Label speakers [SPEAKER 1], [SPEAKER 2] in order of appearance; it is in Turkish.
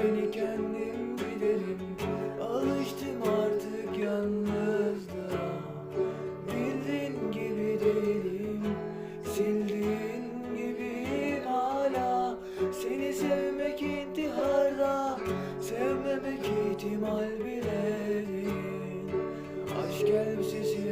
[SPEAKER 1] Beni kendim bilirim. Alıştım artık yalnızlığa. Bildiğin gibi değilim, sildiğin gibiyim hala. Seni sevmek intiharda, sevmemek ihtimal bile değil. Aşk elbisesi